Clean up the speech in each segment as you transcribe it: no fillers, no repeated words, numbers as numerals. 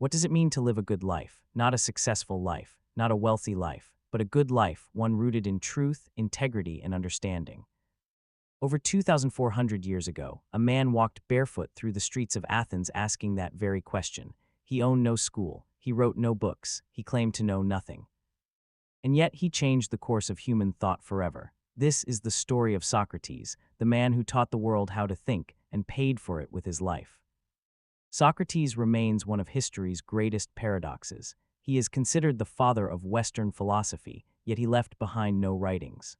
What does it mean to live a good life? Not a successful life, not a wealthy life, but a good life, one rooted in truth, integrity, and understanding. Over 2,400 years ago, a man walked barefoot through the streets of Athens asking that very question. He owned no school, he wrote no books, he claimed to know nothing. And yet he changed the course of human thought forever. This is the story of Socrates, the man who taught the world how to think and paid for it with his life. Socrates remains one of history's greatest paradoxes. He is considered the father of Western philosophy, yet he left behind no writings.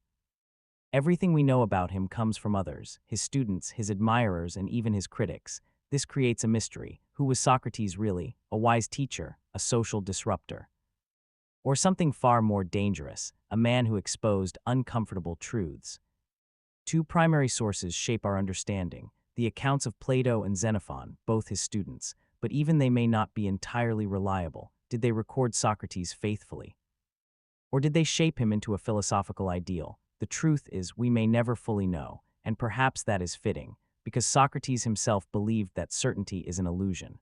Everything we know about him comes from others, his students, his admirers, and even his critics. This creates a mystery. Who was Socrates really? A wise teacher, a social disruptor? Or something far more dangerous, a man who exposed uncomfortable truths? Two primary sources shape our understanding: the accounts of Plato and Xenophon, both his students, but even they may not be entirely reliable. Did they record Socrates faithfully? Or did they shape him into a philosophical ideal? The truth is, we may never fully know, and perhaps that is fitting, because Socrates himself believed that certainty is an illusion.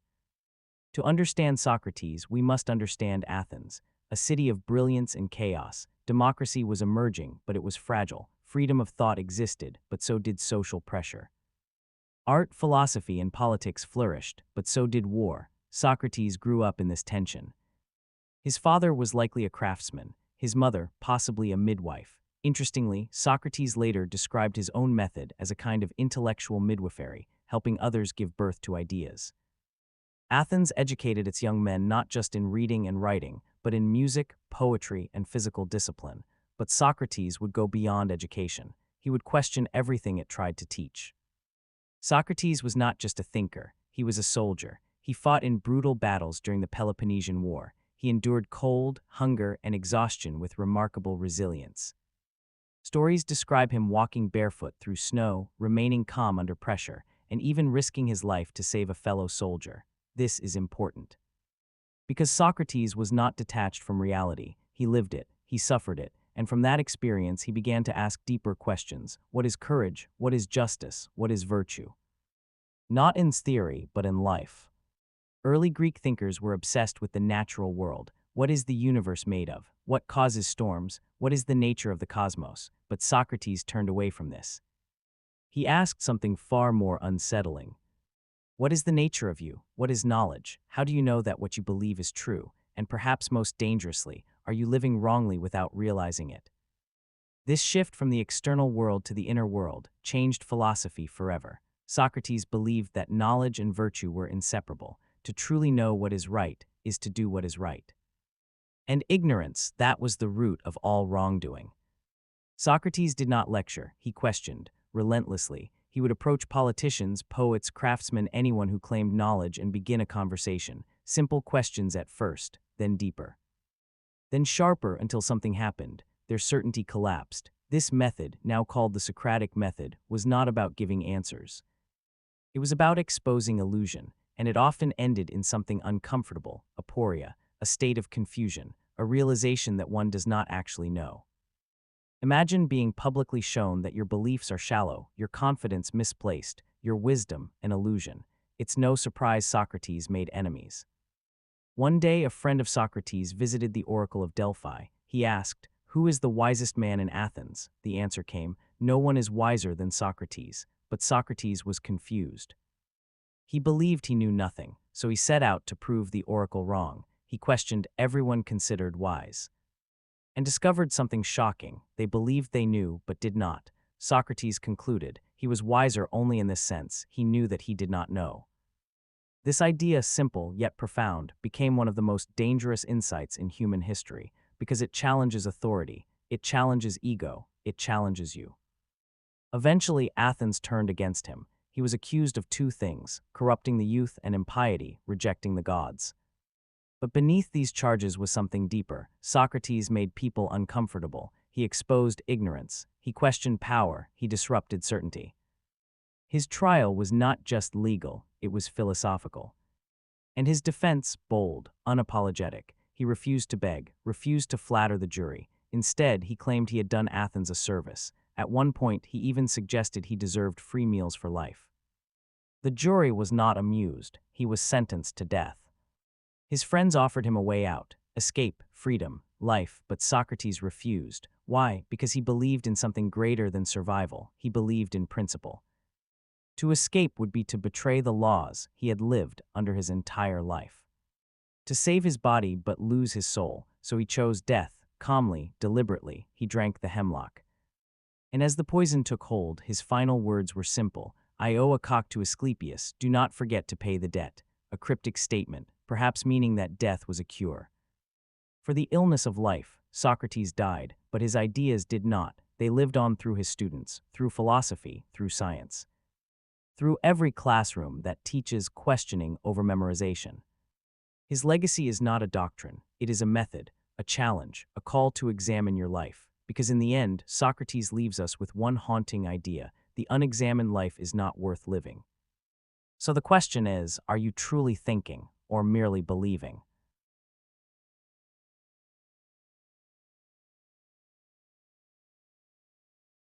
To understand Socrates, we must understand Athens, a city of brilliance and chaos. Democracy was emerging, but it was fragile. Freedom of thought existed, but so did social pressure. Art, philosophy, and politics flourished, but so did war. Socrates grew up in this tension. His father was likely a craftsman, his mother possibly a midwife. Interestingly, Socrates later described his own method as a kind of intellectual midwifery, helping others give birth to ideas. Athens educated its young men not just in reading and writing, but in music, poetry, and physical discipline. But Socrates would go beyond education. He would question everything it tried to teach. Socrates was not just a thinker, he was a soldier. He fought in brutal battles during the Peloponnesian War. He endured cold, hunger, and exhaustion with remarkable resilience. Stories describe him walking barefoot through snow, remaining calm under pressure, and even risking his life to save a fellow soldier. This is important. Because Socrates was not detached from reality, he lived it, he suffered it, and from that experience he began to ask deeper questions. What is courage? What is justice? What is virtue? Not in theory, but in life. Early Greek thinkers were obsessed with the natural world. What is the universe made of? What causes storms? What is the nature of the cosmos? But Socrates turned away from this. He asked something far more unsettling. What is the nature of you? What is knowledge? How do you know that what you believe is true? And perhaps most dangerously, are you living wrongly without realizing it? This shift from the external world to the inner world changed philosophy forever. Socrates believed that knowledge and virtue were inseparable. To truly know what is right is to do what is right. And ignorance, that was the root of all wrongdoing. Socrates did not lecture, he questioned, relentlessly. He would approach politicians, poets, craftsmen, anyone who claimed knowledge and begin a conversation. Simple questions at first, then deeper. Then sharper until something happened. Their certainty collapsed. This method, now called the Socratic Method, was not about giving answers. It was about exposing illusion, and it often ended in something uncomfortable, aporia, a state of confusion, a realization that one does not actually know. Imagine being publicly shown that your beliefs are shallow, your confidence misplaced, your wisdom an illusion. It's no surprise Socrates made enemies. One day, a friend of Socrates visited the Oracle of Delphi. He asked, "Who is the wisest man in Athens?" The answer came, "No one is wiser than Socrates." But Socrates was confused. He believed he knew nothing, so he set out to prove the oracle wrong. He questioned everyone considered wise, and discovered something shocking. They believed they knew, but did not. Socrates concluded he was wiser only in this sense: he knew that he did not know. This idea, simple yet profound, became one of the most dangerous insights in human history, because it challenges authority, it challenges ego, it challenges you. Eventually, Athens turned against him. He was accused of two things: corrupting the youth and impiety, rejecting the gods. But beneath these charges was something deeper. Socrates made people uncomfortable. He exposed ignorance. He questioned power. He disrupted certainty. His trial was not just legal, it was philosophical. And his defense, bold, unapologetic. He refused to beg, refused to flatter the jury. Instead, he claimed he had done Athens a service. At one point, he even suggested he deserved free meals for life. The jury was not amused. He was sentenced to death. His friends offered him a way out, escape, freedom, life, but Socrates refused. Why? Because he believed in something greater than survival. He believed in principle. To escape would be to betray the laws he had lived under his entire life. To save his body but lose his soul, so he chose death. Calmly, deliberately, he drank the hemlock. And as the poison took hold, his final words were simple. I owe a cock to Asclepius, do not forget to pay the debt. A cryptic statement, perhaps meaning that death was a cure. For the illness of life, Socrates died, but his ideas did not. They lived on through his students, through philosophy, through science. Through every classroom that teaches questioning over memorization. His legacy is not a doctrine, it is a method, a challenge, a call to examine your life. Because in the end, Socrates leaves us with one haunting idea: the unexamined life is not worth living. So the question is, are you truly thinking or merely believing?